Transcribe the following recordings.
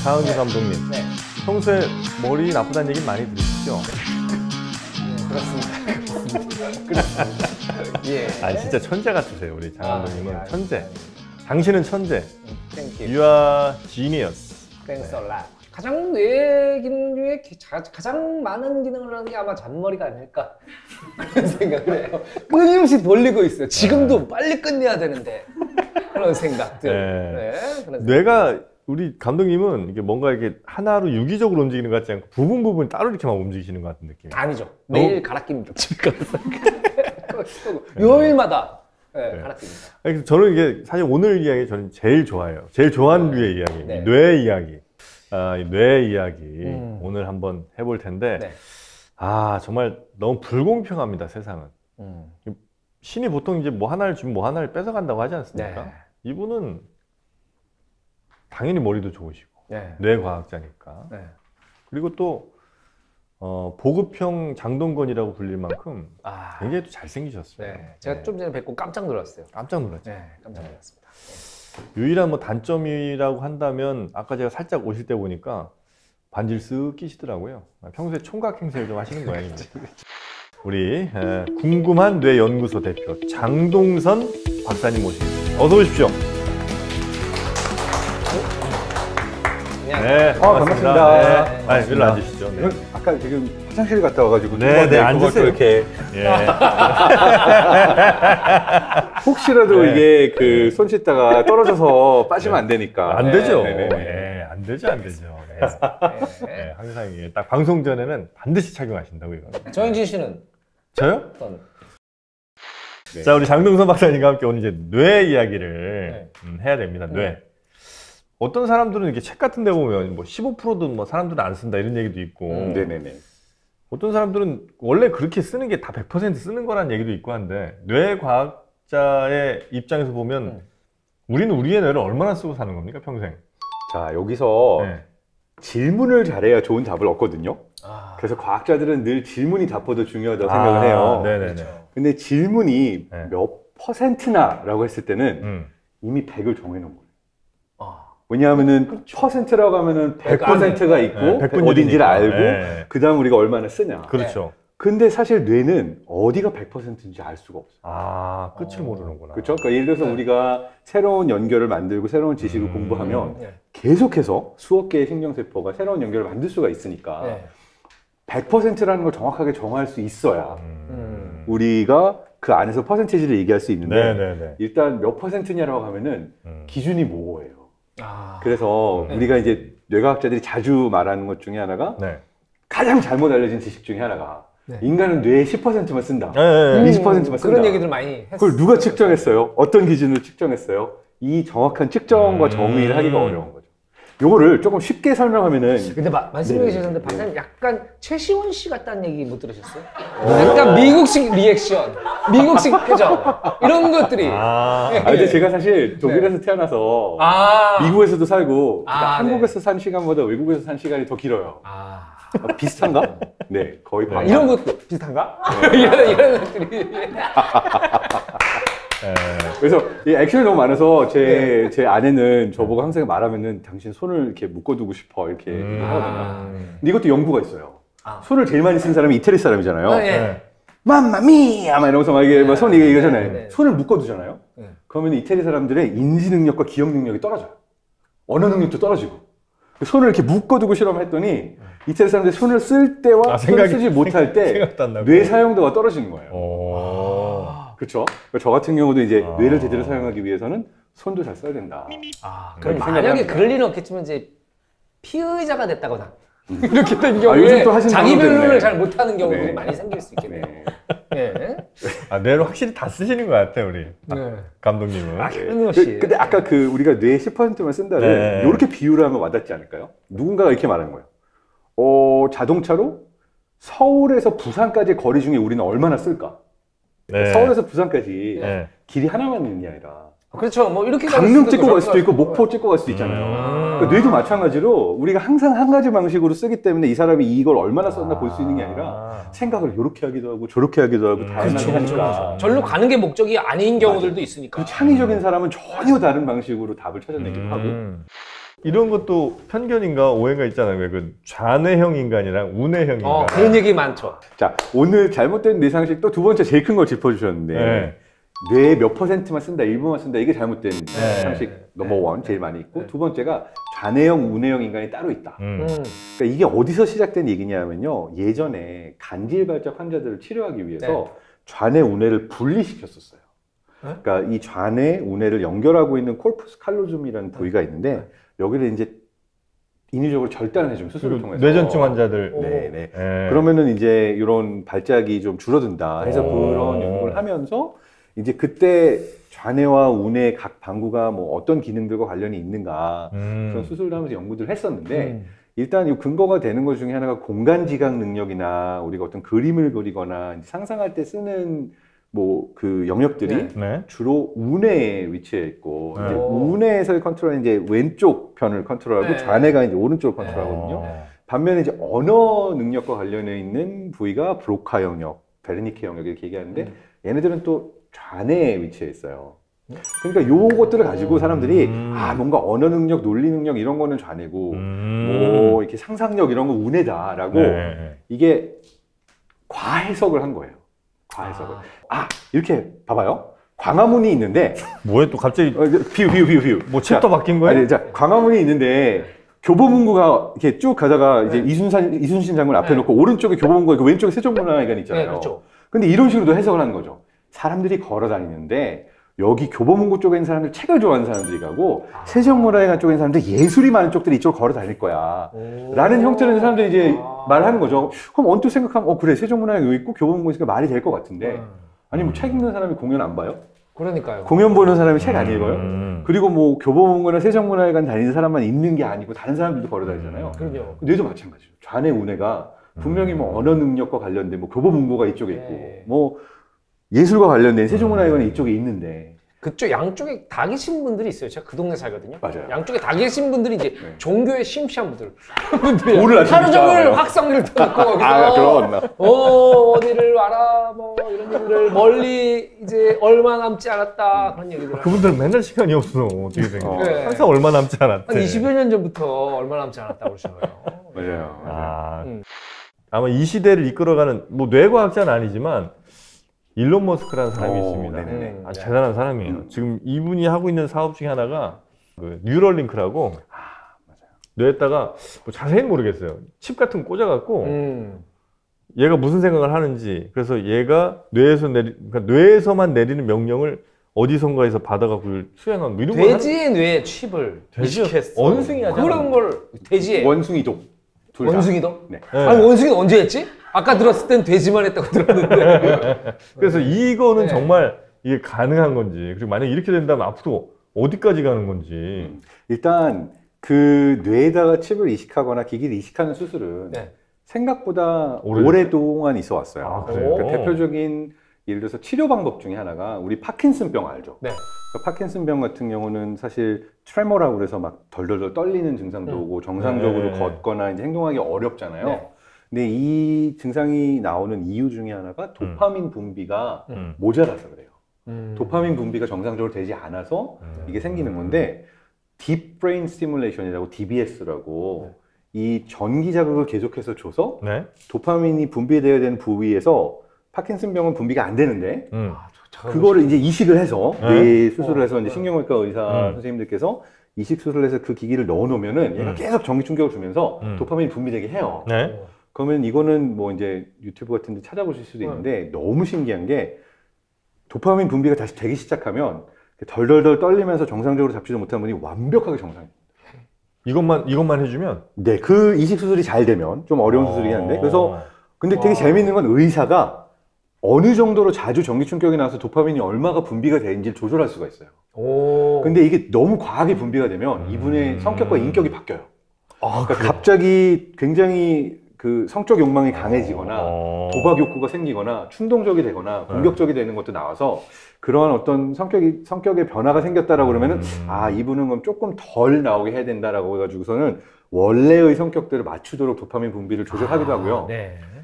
장항준 감독님, 네. 평소에 머리 나쁘다는 얘기 많이 들으시죠? 네, 그렇습니다. 그렇습니다. 예. 아니 진짜 천재 같으세요, 우리 장 감독님은. 아, 천재. 당신은 천재. Thank You are genius. Thanks a lot. 가장 뇌 기능 중에 가장 많은 기능을 하는 게 아마 잔머리가 아닐까 그런 생각을 해요. 끊임없이 돌리고 있어요. 지금도 빨리 끝내야 되는데 그런 생각들. 네. 네, 그런 뇌가 우리 감독님은 이게 뭔가 이렇게 하나로 유기적으로 움직이는 것 같지 않고 부분 따로 이렇게만 움직이시는 것 같은 느낌. 아니죠. 매일 갈아 낍니다. 집에 가서. 요일마다 네, 갈아 낍니다. 그래서 저는 이게 사실 오늘 이야기 저는 제일 좋아해요. 제일 좋아하는 류의 이야기. 네. 뇌 이야기. 이 뇌 이야기 오늘 한번 해볼 텐데 네. 정말 너무 불공평합니다, 세상은. 신이 보통 이제 뭐 하나를 주면 뭐 하나를 뺏어간다고 하지 않습니까? 네. 이분은 당연히 머리도 좋으시고 네. 뇌과학자니까. 네. 그리고 또 보급형 장동건이라고 불릴 만큼 굉장히 또 잘생기셨어요. 네. 제가 좀 전에 뵙고 깜짝 놀랐어요. 깜짝 놀랐죠. 네, 깜짝 놀랐습니다. 유일한 뭐 단점이라고 한다면 아까 제가 살짝 오실 때 보니까 반지를 쓱 끼시더라고요. 평소에 총각 행세를 좀 하시는 모양입니다. 우리 궁금한 뇌 연구소 대표 장동선 박사님 모시겠습니다. 어서 오십시오. 네. 반갑습니다. 네. 일로 앉으시죠. 네. 아까 지금 화장실 갔다 와가지고 네, 앉으세요. 이렇게 예. 혹시라도 이게 그 손 씻다가 떨어져서 빠지면 안 되니까. 안 되죠. 네. 안 되죠. 네, 항상 이게 딱 방송 전에는 반드시 착용하신다고 이거. 정영진 씨는 저요? 어떤? 네. 자, 우리 장동선 박사님과 함께 오늘 이제 뇌 이야기를 해야 됩니다. 뇌. 어떤 사람들은 이렇게 책 같은 데 보면 뭐 15%도 뭐 사람들은 안 쓴다 이런 얘기도 있고. 네네네. 어떤 사람들은 원래 그렇게 쓰는 게 다 100% 쓰는 거란 얘기도 있고 한데 뇌과학자의 입장에서 보면 우리는 우리의 뇌를 얼마나 쓰고 사는 겁니까, 평생? 자, 여기서 질문을 잘해야 좋은 답을 얻거든요. 그래서 과학자들은 늘 질문이 답보다 중요하다고 생각을 해요. 네네네. 근데 질문이 몇 퍼센트나 라고 했을 때는 이미 100을 정해놓은 거예요. 왜냐하면은 퍼센트라고 하면은 100%가 있고 100% 어딘지를 알고 그 다음 우리가 얼마나 쓰냐. 그렇죠. 근데 사실 뇌는 어디가 100%인지 알 수가 없어요. 끝을 모르는구나. 그렇죠? 그러니까 예를 들어서 우리가 새로운 연결을 만들고 새로운 지식을 공부하면 계속해서 수억 개의 신경세포가 새로운 연결을 만들 수가 있으니까 100%라는 걸 정확하게 정할 수 있어야 우리가 그 안에서 퍼센티지를 얘기할 수 있는데 일단 몇 퍼센트냐라고 하면은 기준이 모호해요. 그래서 우리가 이제 뇌과학자들이 자주 말하는 것 중에 하나가 가장 잘못 알려진 지식 중에 하나가 인간은 뇌의 10%만 쓴다. 20%만 쓴다. 그런 얘기들 많이 했어요. 그걸 누가 측정했어요? 어떤 기준으로 측정했어요? 이 정확한 측정과 정의를 하기가 어려운 거죠. 요거를 조금 쉽게 설명하면은 근데 말씀해 주셨는데 박사님 약간 최시원 씨 같다는 얘기 못 들으셨어요? 약간 미국식 리액션, 미국식 표정 이런 것들이 근데 제가 사실 독일에서 태어나서 미국에서도 살고 한국에서 산 시간보다 외국에서 산 시간이 더 길어요. 비슷한가? 네, 거의 이런 것도 비슷한가? 이런 것들이 그래서 이 액션이 너무 많아서 제 아내는 저보고 항상 말하면은 당신 손을 이렇게 묶어두고 싶어 이렇게 하거든요. 근데 이것도 연구가 있어요. 손을 제일 많이 쓴 사람이 이태리 사람이잖아요. 맘마미야 막 이러면서 막 이게 손 이거잖아요. 손을 묶어두잖아요. 그러면 이태리 사람들의 인지 능력과 기억 능력이 떨어져요. 언어 능력도 떨어지고. 손을 이렇게 묶어두고 실험했더니 이태리 사람들이 손을 쓸 때와 손을 쓰지 못할 때 뇌 사용도가 떨어지는 거예요. 그렇죠. 저 같은 경우도 이제 뇌를 제대로 사용하기 위해서는 손도 잘 써야 된다. 그럼 만약에 그럴 일은 없겠지만 이제 피의자가 됐다거나 이렇게 된 경우에 요즘 또 자기 변론을 잘 못하는 경우도 많이 생길 수 있겠네요. 뇌를 확실히 다 쓰시는 것 같아요, 우리 감독님은. 근데 아까 우리가 뇌 10%만 쓴다를 이렇게 비유를 하면 와닿지 않을까요? 누군가가 이렇게 말하는 거예요. 자동차로 서울에서 부산까지 거리 중에 우리는 얼마나 쓸까? 서울에서 부산까지 길이 하나만 있는 게 아니라 그렇죠. 뭐 이렇게 강릉 찍고 갈 수도 있고 목포 찍고 갈 수도 있잖아요. 그러니까 뇌도 마찬가지로 우리가 항상 한 가지 방식으로 쓰기 때문에 이 사람이 이걸 얼마나 썼나 볼 수 있는 게 아니라 생각을 이렇게 하기도 하고 저렇게 하기도 하고 다양하게 하니까 절로 가는 게 목적이 아닌 경우들도 있으니까. 창의적인 사람은 전혀 다른 방식으로 답을 찾아내기도 하고 이런 것도 편견인가 오해가 있잖아요. 왜 그 좌뇌형 인간이랑 우뇌형 인간. 그런 얘기 많죠. 자, 오늘 잘못된 뇌상식 또 두 번째 제일 큰 걸 짚어주셨는데 네. 뇌 몇 퍼센트만 쓴다, 일부만 쓴다, 이게 잘못된 네. 상식 넘버 1 제일 많이 있고 두 번째가 좌뇌형, 우뇌형 인간이 따로 있다. 그러니까 이게 어디서 시작된 얘기냐면요. 예전에 간질발작 환자들을 치료하기 위해서 좌뇌, 우뇌를 분리시켰었어요. 그러니까 이 좌뇌, 우뇌를 연결하고 있는 콜푸스 칼로즘이라는 부위가 있는데 여기를 이제 인위적으로 절단을 해주면 수술을 통해서 뇌전증 환자들. 네네. 그러면은 이제 이런 발작이 좀 줄어든다 해서 그런 연구를 하면서 이제 그때 좌뇌와 우뇌 각 방구가 뭐 어떤 기능들과 관련이 있는가 그런 수술을 하면서 연구들을 했었는데 일단 이 근거가 되는 것 중에 하나가 공간 지각 능력이나 우리가 어떤 그림을 그리거나 이제 상상할 때 쓰는 뭐 그 영역들이 주로 우뇌에 위치해 있고 이제 우뇌에서의 컨트롤은 이제 왼쪽 편을 컨트롤하고 좌뇌가 이제 오른쪽을 컨트롤하거든요. 반면에 이제 언어 능력과 관련해 있는 부위가 브로카 영역, 베르니케 영역 이렇게 얘기하는데 얘네들은 또 좌뇌에 위치해 있어요. 그러니까 요것들을 가지고 사람들이 뭔가 언어 능력, 논리 능력 이런 거는 좌뇌고 뭐 이렇게 상상력 이런 거 우뇌다라고 이게 과해석을 한 거예요. 과해석을. 이렇게 봐봐요. 광화문이 있는데 뭐에 또 갑자기 비유. 뭐 챕터 바뀐 거예요? 아니, 자, 광화문이 있는데 교보문고가 이렇게 쭉 가다가 이제 이순신 장군 앞에 놓고 오른쪽에 교보문고 있고 왼쪽에 세종문화회관 있잖아요. 그렇죠. 근데 이런 식으로도 해석을 하는 거죠. 사람들이 걸어 다니는데 여기 교보문고 쪽에 있는 사람들 책을 좋아하는 사람들이 가고 세종문화회관 쪽에 있는 사람들 예술이 많은 쪽들이 이쪽으로 걸어 다닐 거야 라는 형태로 사람들이 이제 말하는 거죠. 그럼 언뜻 생각하면 그래 세종문화회관 여기 있고 교보문고 있으니까 말이 될 것 같은데 아니 뭐 책 읽는 사람이 공연 안 봐요? 그러니까요. 공연 보는 사람이 책 안 읽어요? 그리고 뭐 교보문고나 세종문화회관 다니는 사람만 있는 게 아니고 다른 사람들도 걸어 다니잖아요. 그럼요. 뇌도 마찬가지죠. 좌뇌 우뇌가 분명히 뭐 언어 능력과 관련된 뭐 교보문고가 이쪽에 있고 뭐 예술과 관련된 세종문화회관이 이쪽에 있는데 그쪽 양쪽에 다 계신 분들이 있어요. 제가 그 동네 살거든요. 맞아요. 양쪽에 다 계신 분들이 이제 종교에 심취한 분들. 하루 종일 확성기를 펴놓고 거기서 어디를 와라 뭐 이런 얘기를 멀리 이제 얼마 남지 않았다 그런 얘기들. 그분들은 맨날 시간이 없어. 어떻게 된 거야? 항상 얼마 남지 않았대. 한 20여 년 전부터 얼마 남지 않았다고 그러시더라고요. 맞아요. 아마 이 시대를 이끌어가는 뭐 뇌과학자는 아니지만 일론 머스크라는 사람이 있습니다. 아주 대단한 사람이에요. 지금 이분이 하고 있는 사업 중에 하나가 그 뉴럴링크라고 뇌에다가 뭐 자세히는 모르겠어요. 칩 같은 거 꽂아갖고 얘가 무슨 생각을 하는지 그래서 얘가 그러니까 뇌에서만 내리는 명령을 어디선가에서 받아갖고 수행한 뭐 이런 거 돼지의 뇌에 칩을 이식했어. 원숭이 하잖아. 그런 걸 돼지에 원숭이도 원숭이도? 네. 아니 원숭이는 언제 했지? 아까 들었을 땐 돼지만 했다고 들었는데. 그래서 이거는 정말 이게 가능한 건지 그리고 만약 이렇게 된다면 앞으로 어디까지 가는 건지 일단 그 뇌에다가 칩을 이식하거나 기기를 이식하는 수술은 생각보다 오랫동안 있어 왔어요. 그러니까 대표적인 예를 들어서 치료 방법 중에 하나가 우리 파킨슨병 알죠? 그러니까 파킨슨병 같은 경우는 사실 트레머라고 그래서 막 덜덜덜 떨리는 증상도 오고 정상적으로 걷거나 이제 행동하기 어렵잖아요. 근데 이 증상이 나오는 이유 중에 하나가 도파민 분비가 모자라서 그래요. 도파민 분비가 정상적으로 되지 않아서 이게 생기는 건데 Deep Brain Stimulation이라고 DBS라고 이 전기 자극을 계속해서 줘서 도파민이 분비되어야 되는 부위에서 파킨슨병은 분비가 안 되는데 그거를 이제 이식을 해서 뇌 수술을 해서 이제 신경외과 의사 선생님들께서 이식 수술을 해서 그 기기를 넣어 놓으면은 얘가 계속 전기 충격을 주면서 도파민이 분비되게 해요. 그러면 이거는 뭐 이제 유튜브 같은 데 찾아보실 수도 있는데 너무 신기한 게 도파민 분비가 다시 되기 시작하면 덜덜덜 떨리면서 정상적으로 잡지도 못한 분이 완벽하게 정상입니다. 이것만 해주면? 네, 그 이식 수술이 잘 되면 좀 어려운 수술이긴 한데 그래서 근데 되게 재밌는 건 의사가 어느 정도로 자주 전기 충격이 나서 도파민이 얼마가 분비가 되는지를 조절할 수가 있어요. 근데 이게 너무 과하게 분비가 되면 이분의 성격과 인격이 바뀌어요. 그러니까 갑자기 굉장히 그 성적 욕망이 강해지거나 도박 욕구가 생기거나 충동적이 되거나 공격적이 되는 것도 나와서 그러한 어떤 성격의 변화가 생겼다라고 그러면은 이분은 그럼 조금 덜 나오게 해야 된다라고 해가지고서는 원래의 성격대로 맞추도록 도파민 분비를 조절하기도 하고요.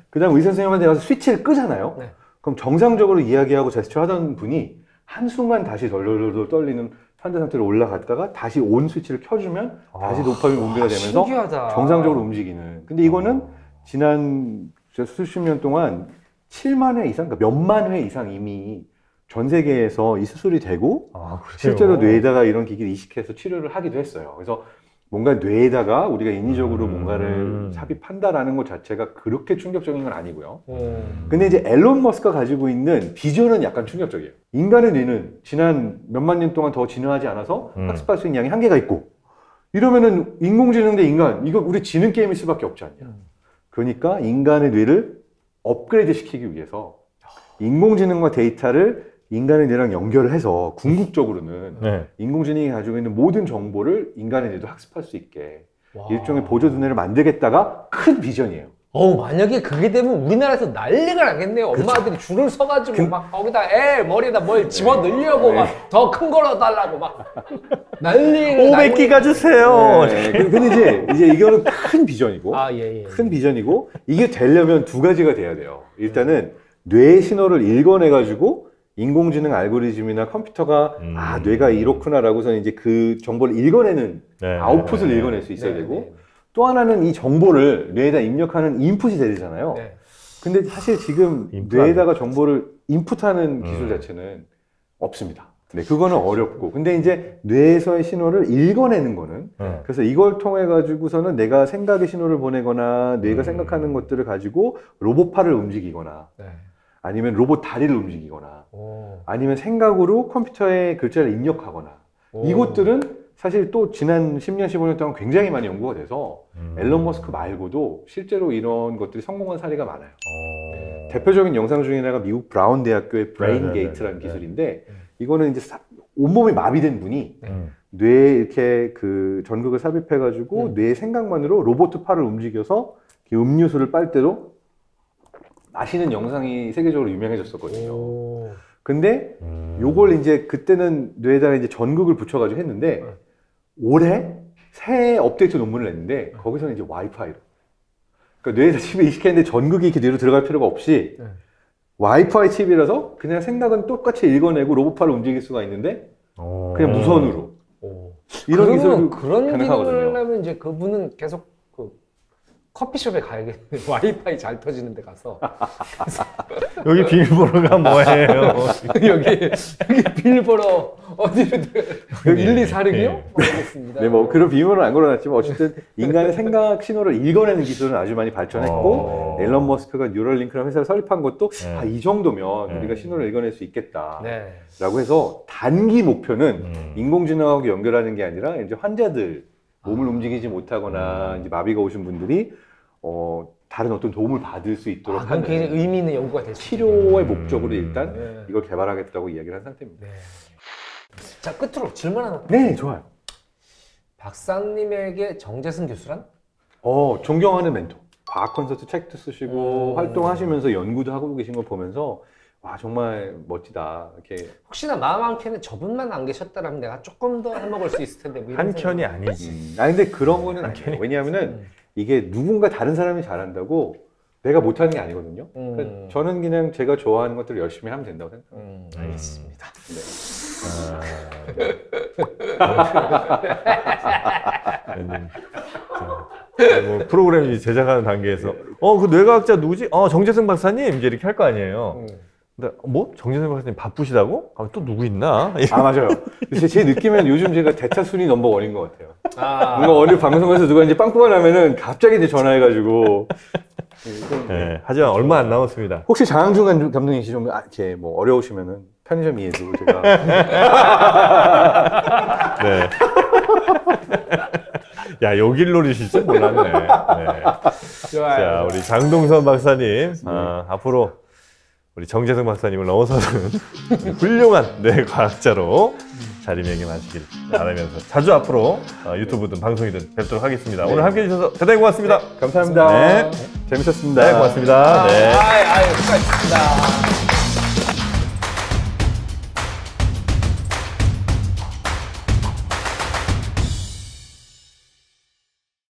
그다음 의사 선생님한테 가서 스위치를 끄잖아요. 그럼 정상적으로 이야기하고 제스처 하던 분이 한순간 다시 덜덜덜 떨리는 환자 상태로 올라갔다가 다시 온 스위치를 켜주면 다시 도파민 분비가 되면서 신기하다. 정상적으로 움직이는. 근데 이거는 지난 수십 년 동안 7만 회 이상, 그러니까 몇만 회 이상 이미 전 세계에서 이 수술이 되고 실제로 뇌에다가 이런 기기를 이식해서 치료를 하기도 했어요. 그래서 뭔가 뇌에다가 우리가 인위적으로 뭔가를 삽입한다라는 것 자체가 그렇게 충격적인 건 아니고요. 근데 이제 앨런 머스크가 가지고 있는 비전은 약간 충격적이에요. 인간의 뇌는 지난 몇만 년 동안 더 진화하지 않아서 학습할 수 있는 양이 한계가 있고, 이러면은 인공지능 대 인간, 이거 우리 지능 게임일 수밖에 없지 않냐. 그러니까 인간의 뇌를 업그레이드 시키기 위해서 인공지능과 데이터를 인간의 뇌랑 연결을 해서 궁극적으로는 인공지능이 가지고 있는 모든 정보를 인간의 뇌도 학습할 수 있게 일종의 보조두뇌를 만들겠다가 큰 비전이에요. 만약에 그게 되면 우리나라에서 난리가 나겠네요. 엄마들이 줄을 서가지고 막 거기다 애 머리에다 뭘 집어 넣으려고 막 더 큰 걸로 달라고 막 난리. 500기가 주세요. 근데 이제 이거는 큰 비전이고, 예. 큰 비전이고, 이게 되려면 두 가지가 돼야 돼요. 일단은 뇌의 신호를 읽어내가지고 인공지능 알고리즘이나 컴퓨터가 뇌가 이렇구나라고서는 이제 그 정보를 읽어내는 아웃풋을 읽어낼 수 있어야 되고, 또 하나는 이 정보를 뇌에다 입력하는 인풋이 돼야 되잖아요. 근데 사실 지금 뇌에다가 정보를 인풋하는 기술 자체는 없습니다. 네, 그거는 어렵고. 근데 이제 뇌에서의 신호를 읽어내는 거는, 그래서 이걸 통해 가지고서는 내가 생각의 신호를 보내거나 뇌가 생각하는 것들을 가지고 로봇팔을 움직이거나 아니면 로봇 다리를 움직이거나 아니면 생각으로 컴퓨터에 글자를 입력하거나 이것들은 사실 또 지난 10년, 15년 동안 굉장히 많이 연구가 돼서 앨런 머스크 말고도 실제로 이런 것들이 성공한 사례가 많아요. 대표적인 영상 중에 하나가 미국 브라운 대학교의 브레인 게이트라는 기술인데, 이거는 이제 온몸이 마비된 분이 뇌에 이렇게 그 전극을 삽입해가지고 뇌의 생각만으로 로봇 팔을 움직여서 음료수를 빨대로 마시는 영상이 세계적으로 유명해졌었거든요. 근데 요걸 이제 그때는 뇌에다가 이제 전극을 붙여가지고 했는데, 올해 새 업데이트 논문을 냈는데 거기서는 이제 와이파이로, 그러니까 뇌에다 칩을 이식했는데 전극이 이렇게 뇌로 들어갈 필요가 없이 와이파이 칩이라서 그냥 생각은 똑같이 읽어내고 로봇팔을 움직일 수가 있는데 그냥 무선으로 이런 기술도 그런 가능하거든요. 기능을 하면 이제 그분은 계속 그 커피숍에 가야겠네. 와이파이 잘 터지는 데 가서. 여기 비밀번호가 뭐예요? 여기 비밀번호 어디로 1246이요? 모르겠습니다. 네, 뭐 그런 비밀은 안 걸어놨지만 어쨌든 인간의 생각 신호를 읽어내는 기술은 아주 많이 발전했고, 앨런 머스크가 뉴럴링크라는 회사를 설립한 것도 이 정도면 우리가 신호를 읽어낼 수 있겠다라고 해서 단기 목표는 인공지능하고 연결하는 게 아니라 이제 환자들 몸을 움직이지 못하거나 이제 마비가 오신 분들이 다른 어떤 도움을 받을 수 있도록 하는 굉장히 의미 있는 연구가 됐어요. 치료의 목적으로 일단 이걸 개발하겠다고 이야기를 한 상태입니다. 자, 끝으로 질문 하나. 네, 좋아요. 박사님에게 정재승 교수란? 존경하는 멘토. 과학 콘서트 책도 쓰시고 활동하시면서 연구도 하고 계신 걸 보면서 와, 정말 멋지다. 이렇게 혹시나 마음 한켠에 저분만 안 계셨다면 내가 조금 더 해먹을 수 있을 텐데. 뭐 이런 한켠이 아니지. 근데 그런 거는 아니에요. 왜냐하면은 이게 누군가 다른 사람이 잘한다고 내가 못하는 게 아니거든요. 그러니까 저는 그냥 제가 좋아하는 것들을 열심히 하면 된다고 생각합니다. 알겠습니다. 뭐 프로그램 제작하는 단계에서 그 뇌과학자 누구지? 정재승 박사님 이제 이렇게 할 거 아니에요. 근데 뭐? 정재승 박사님 바쁘시다고? 또 누구 있나? 맞아요. 제 느낌은 요즘 제가 대타 순위 넘버 1인 것 같아요. 뭔가 어느 방송에서 누가 이제 빵꾸가 나면은 갑자기 이제 전화해가지고. 네, 하지만 얼마 안 남았습니다. 혹시 장항준 감독님이 좀 이렇게 뭐 어려우시면은 편의점 이해도 제가. 네. 야, 여길 노리실 줄 몰랐네. 네. 좋아요. 자, 우리 장동선 박사님, 앞으로 우리 정재승 박사님을 넘어서는 훌륭한 과학자로 자리매김하시길 바라면서 자주 앞으로 유튜브든 방송이든 뵙도록 하겠습니다. 오늘 함께 해주셔서 대단히 고맙습니다. 감사합니다. 네. 재밌었습니다. 네, 고맙습니다. 네. 수고하셨습니다.